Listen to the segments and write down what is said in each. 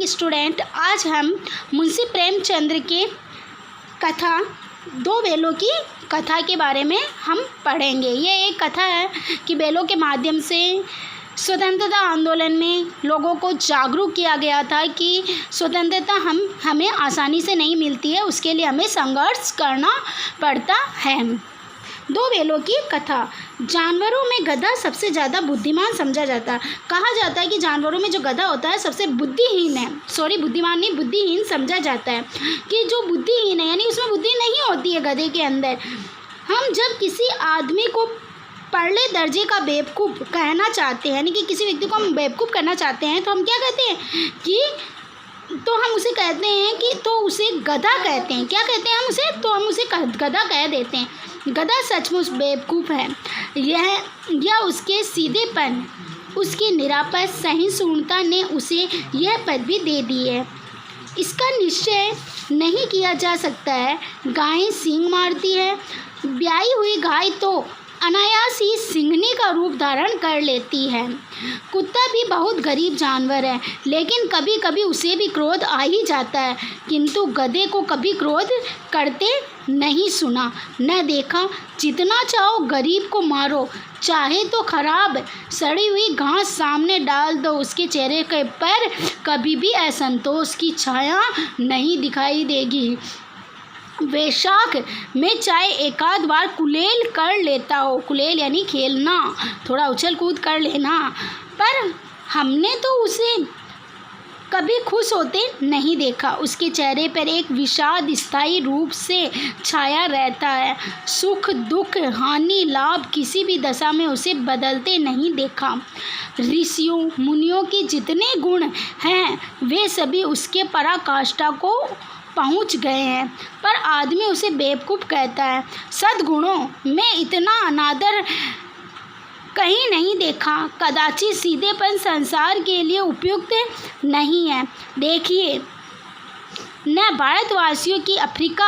Student, आज हम मुंशी प्रेमचंद्र के कथा दो बेलों की कथा के बारे में हम पढ़ेंगे। ये एक कथा है कि बेलों के माध्यम से स्वतंत्रता आंदोलन में लोगों को जागरूक किया गया था कि स्वतंत्रता हमें आसानी से नहीं मिलती है, उसके लिए हमें संघर्ष करना पड़ता है। दो बेलों की कथा। जानवरों में गधा सबसे ज़्यादा बुद्धिमान समझा जाता है। कहा जाता है कि जानवरों में जो गधा होता है सबसे बुद्धिहीन है, बुद्धिमान नहीं, बुद्धिहीन समझा जाता है कि जो बुद्धिहीन है यानी उसमें बुद्धि नहीं होती है गधे के अंदर। हम जब किसी आदमी को परले दर्जे का बेवकूफ़ कहना चाहते हैं, यानी कि किसी व्यक्ति को हम बेवकूफ़ करना चाहते हैं, तो हम क्या कहते हैं कि हम उसे कहते हैं कि तो उसे गधा कहते हैं। क्या कहते हैं हम उसे? तो हम उसे गधा कह देते हैं। गधा सचमुच बेवकूफ़ है। यह उसके सीधेपन, उसकी निरापद सहिष्णुता ने उसे यह पदवी दे दी है। इसका निश्चय नहीं किया जा सकता है। गायें सींग मारती है, ब्याई हुई गाय तो अनायास ही सिंघनी का रूप धारण कर लेती है। कुत्ता भी बहुत गरीब जानवर है, लेकिन कभी कभी उसे भी क्रोध आ ही जाता है, किंतु गधे को कभी क्रोध करते नहीं सुना न देखा। जितना चाहो गरीब को मारो, चाहे तो खराब सड़ी हुई घास सामने डाल दो, उसके चेहरे के पर कभी भी असंतोष की छाया नहीं दिखाई देगी। वैशाख में चाहे एकाध बार कुलेल कर लेता हो, कुलेल यानी खेलना, थोड़ा उछल कूद कर लेना, पर हमने तो उसे कभी खुश होते नहीं देखा। उसके चेहरे पर एक विषाद स्थायी रूप से छाया रहता है। सुख दुख हानि लाभ किसी भी दशा में उसे बदलते नहीं देखा। ऋषियों मुनियों के जितने गुण हैं वे सभी उसके पराकाष्ठा को पहुंच गए हैं, पर आदमी उसे बेवकूफ़ कहता है। सद्गुणों में इतना अनादर कहीं नहीं देखा। कदाचित सीधेपन संसार के लिए उपयुक्त नहीं है। देखिए न भारतवासियों की अफ्रीका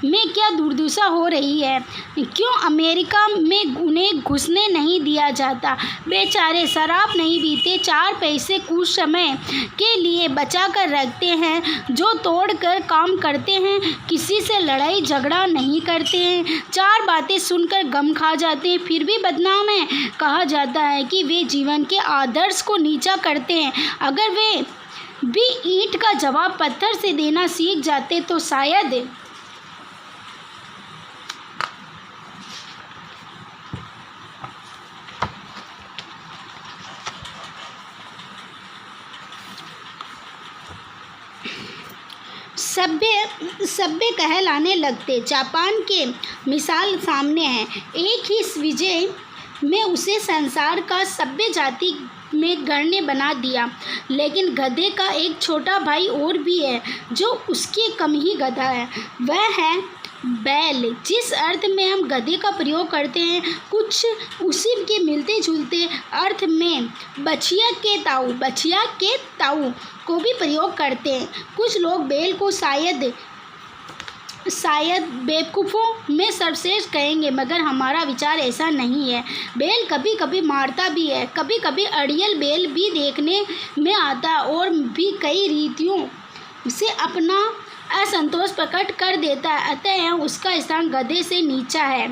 में क्या दुर्दशा हो रही है। क्यों अमेरिका में उन्हें घुसने नहीं दिया जाता। बेचारे शराब नहीं पीते, चार पैसे कुछ समय के लिए बचा कर रखते हैं, जो तोड़ कर काम करते हैं, किसी से लड़ाई झगड़ा नहीं करते हैं, चार बातें सुनकर गम खा जाते हैं, फिर भी बदनाम है। कहा जाता है कि वे जीवन के आदर्श को नीचा करते हैं। अगर वे भी ईंट का जवाब पत्थर से देना सीख जाते तो शायद सभ्य कहलाने लगते। जापान के मिसाल सामने है। एक ही विजय में उसे संसार का सभ्य जाति में गण्य बना दिया। लेकिन गधे का एक छोटा भाई और भी है जो उसके कम ही गधा है, वह है बैल। जिस अर्थ में हम गधे का प्रयोग करते हैं कुछ उसी के मिलते जुलते अर्थ में बछिया के ताऊ को भी प्रयोग करते हैं। कुछ लोग बैल को शायद बेवकूफ़ों में सर्वश्रेष्ठ कहेंगे, मगर हमारा विचार ऐसा नहीं है। बैल कभी कभी मारता भी है, कभी कभी अड़ियल बैल भी देखने में आता है और भी कई रीतियों से अपना असंतोष प्रकट कर देता है। अतः उसका स्थान गधे से नीचा है।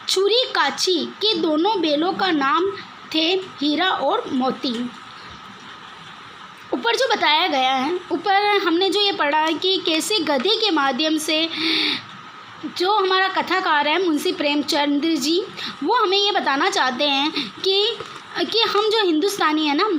छुरी काची के दोनों बैलों का नाम थे हीरा और मोती। ऊपर जो बताया गया है, ऊपर हमने जो ये पढ़ा है कि कैसे गधे के माध्यम से जो हमारा कथाकार है मुंशी प्रेमचंद्र जी, वो हमें ये बताना चाहते हैं कि हम जो हिंदुस्तानी है ना,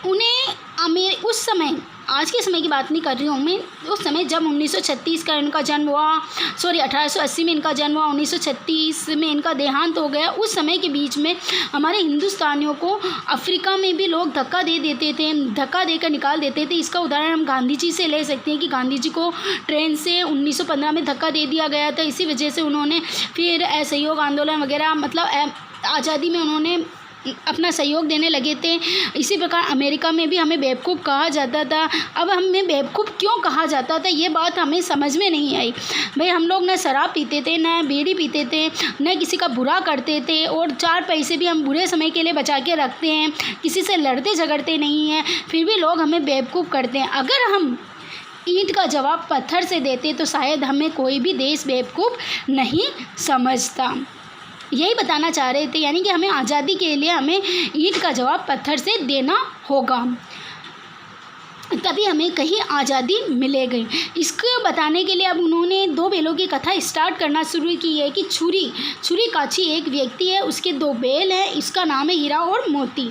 उन्हें उस समय, आज के समय की बात नहीं कर रही हूँ मैं, उस समय जब 1936 का इनका जन्म हुआ, 1880 में इनका जन्म हुआ, 1936 में इनका देहांत हो गया, उस समय के बीच में हमारे हिंदुस्तानियों को अफ्रीका में भी लोग धक्का दे देते थे, धक्का देकर निकाल देते थे। इसका उदाहरण हम गांधी जी से ले सकते हैं कि गांधी जी को ट्रेन से 1915 में धक्का दे दिया गया था। इसी वजह से उन्होंने फिर असहयोग आंदोलन वगैरह, मतलब आज़ादी में उन्होंने अपना सहयोग देने लगे थे। इसी प्रकार अमेरिका में भी हमें बेवकूफ़ कहा जाता था। अब हमें बेवकूफ़ क्यों कहा जाता था, ये बात हमें समझ में नहीं आई। भाई हम लोग न शराब पीते थे, न बीड़ी पीते थे, न किसी का बुरा करते थे, और 4 पैसे भी हम बुरे समय के लिए बचा के रखते हैं, किसी से लड़ते झगड़ते नहीं हैं, फिर भी लोग हमें बेवकूफ़ करते हैं। अगर हम ईंट का जवाब पत्थर से देते तो शायद हमें कोई भी देश बेवकूफ़ नहीं समझता। यही बताना चाह रहे थे, यानी कि हमें आज़ादी के लिए हमें ईंट का जवाब पत्थर से देना होगा, तभी हमें कहीं आज़ादी मिलेगी। इसको बताने के लिए अब उन्होंने 2 बैलों की कथा स्टार्ट करना शुरू की है कि छुरी काछी एक व्यक्ति है, उसके 2 बैल हैं, इसका नाम है हीरा और मोती।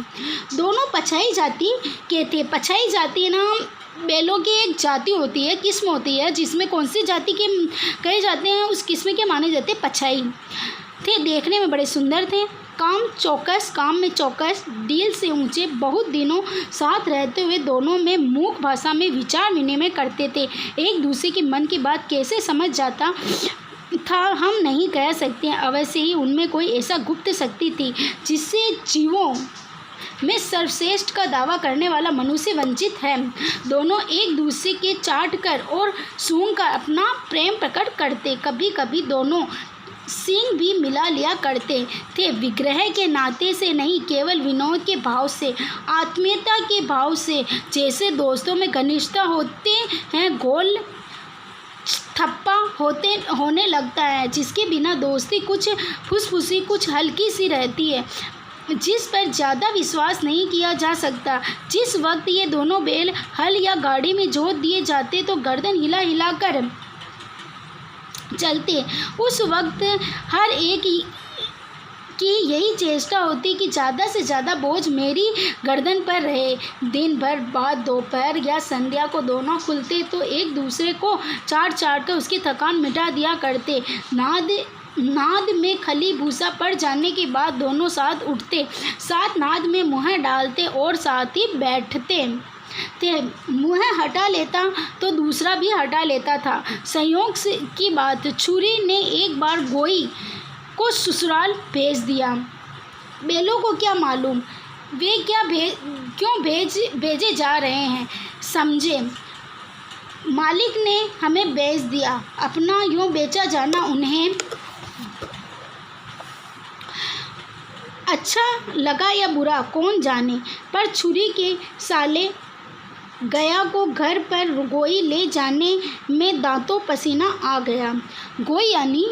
दोनों पछाई जाति के थे। पछाई जाति ना बैलों की एक जाति होती है, किस्म होती है, जिसमें कौन सी जाति के कहे जाते हैं उस किस्म के माने जाते पछाई थे। देखने में बड़े सुंदर थे, काम में चौकस, दिल से ऊंचे। बहुत दिनों साथ रहते हुए दोनों में मूक भाषा में विचार विनिमय करते थे। एक दूसरे के मन की बात कैसे समझ जाता था हम नहीं कह सकते। अवश्य ही उनमें कोई ऐसा गुप्त शक्ति थी जिससे जीवों में सर्वश्रेष्ठ का दावा करने वाला मनुष्य वंचित है। दोनों एक दूसरे के चाट कर और सूंघ कर अपना प्रेम प्रकट करते। कभी कभी दोनों सींग भी मिला लिया करते थे, विग्रह के नाते से नहीं, केवल विनोद के भाव से, आत्मीयता के भाव से। जैसे दोस्तों में घनिष्ठता होते हैं, गोल थप्पा होने लगता है, जिसके बिना दोस्ती कुछ फुसफुसी, कुछ हल्की सी रहती है, जिस पर ज़्यादा विश्वास नहीं किया जा सकता। जिस वक्त ये दोनों बैल हल या गाड़ी में जोत दिए जाते तो गर्दन हिला हिला कर चलते। उस वक्त हर एक की यही चेष्टा होती कि ज़्यादा से ज़्यादा बोझ मेरी गर्दन पर रहे। दिन भर बाद दोपहर या संध्या को दोनों खुलते तो एक दूसरे को चाट कर उसकी थकान मिटा दिया करते। नाद में खली भूसा पड़ जाने के बाद दोनों साथ उठते, साथ नाद में मुँह डालते और साथ ही बैठते थे। मुँह हटा लेता तो दूसरा भी हटा लेता था। संयोग से की बात, छुरी ने एक बार गोई को ससुराल भेज दिया। बैलों को क्या मालूम वे क्यों भेजे जा रहे हैं, समझे। मालिक ने हमें बेच दिया। अपना यूँ बेचा जाना उन्हें अच्छा लगा या बुरा कौन जाने, पर छुरी के साले गया को घर पर गोई ले जाने में दांतों पसीना आ गया। गोई यानी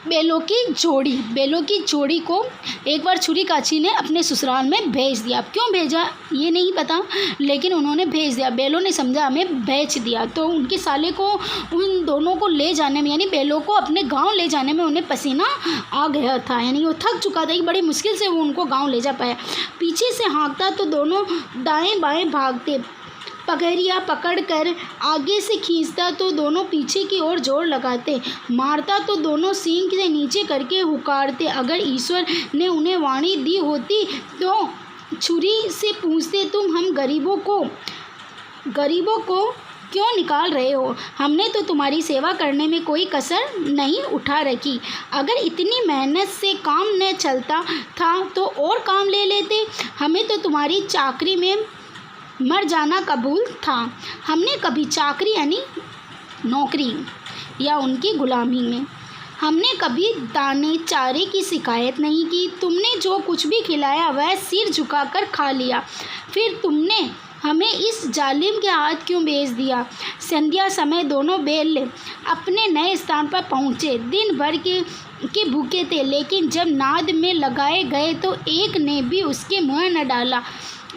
बैलों की जोड़ी को एक बार छुरी काछी ने अपने ससुराल में भेज दिया। क्यों भेजा ये नहीं पता, लेकिन उन्होंने भेज दिया। बैलों ने समझा हमें बेच दिया, तो उनके साले को उन दोनों को ले जाने में, यानी बैलों को अपने गांव ले जाने में उन्हें पसीना आ गया था, यानी वो थक चुका था कि बड़ी मुश्किल से वो उनको गाँव ले जा पाया। पीछे से हाँकता तो दोनों दाएँ बाएँ भागते, पगड़िया पकड़कर आगे से खींचता तो दोनों पीछे की ओर जोर लगाते, मारता तो दोनों सींग से नीचे करके हुकारते। अगर ईश्वर ने उन्हें वाणी दी होती तो छुरी से पूछते, तुम हम गरीबों को क्यों निकाल रहे हो? हमने तो तुम्हारी सेवा करने में कोई कसर नहीं उठा रखी। अगर इतनी मेहनत से काम न चलता था तो और काम ले लेते। हमें तो तुम्हारी चाकरी में मर जाना कबूल था। हमने कभी चाकरी यानी नौकरी या उनकी गुलामी में हमने कभी दाने चारे की शिकायत नहीं की। तुमने जो कुछ भी खिलाया वह सिर झुकाकर खा लिया। फिर तुमने हमें इस जालिम के हाथ क्यों भेज दिया? संध्या समय दोनों बैल अपने नए स्थान पर पहुँचे। दिन भर के भूखे थे, लेकिन जब नाद में लगाए गए तो एक ने भी उसके मुँह न डाला।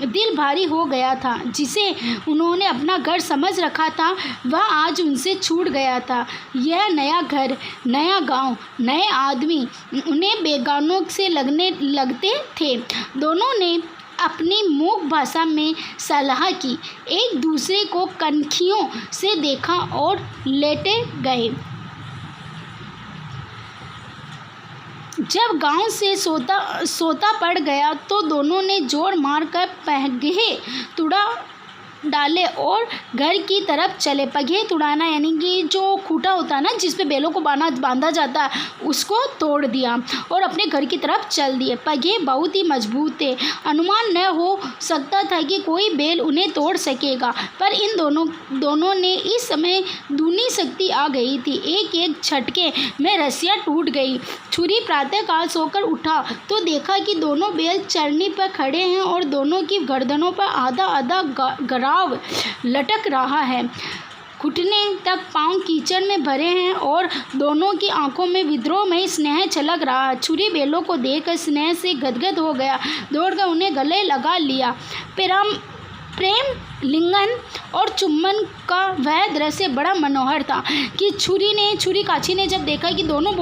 दिल भारी हो गया था। जिसे उन्होंने अपना घर समझ रखा था वह आज उनसे छूट गया था। यह नया घर, नया गांव, नए आदमी उन्हें बेगानों से लगते थे। दोनों ने अपनी मूक भाषा में सलाह की, एक दूसरे को कनखियों से देखा और लेटे गए। जब गांव से सोता पड़ गया तो दोनों ने जोर मारकर पहगे डाले और घर की तरफ चले। पगेत उड़ाना यानी कि जो खूंटा होता है ना जिस पे बैलों को बांधा जाता है, उसको तोड़ दिया और अपने घर की तरफ चल दिए। पगें बहुत ही मजबूत थे, अनुमान न हो सकता था कि कोई बैल उन्हें तोड़ सकेगा, पर इन दोनों ने इस समय दूनी शक्ति आ गई थी। एक एक झटके में रस्सियाँ टूट गई। छुरी प्रातःकाल सोकर उठा तो देखा कि दोनों बैल चरनी पर खड़े हैं और दोनों की गर्दनों पर आधा आधा गराव लटक रहा है। घुटने तक पांव कीचड़ में भरे हैं और दोनों की आंखों में विद्रोह में स्नेह छलक रहा है। छुरी बैलों को देखकर स्नेह से गदगद हो गया, दौड़कर उन्हें गले लगा लिया। प्रेम लिंगन और चुम्बन का वह दृश्य बड़ा मनोहर था कि छुरी काछी ने जब देखा कि दोनों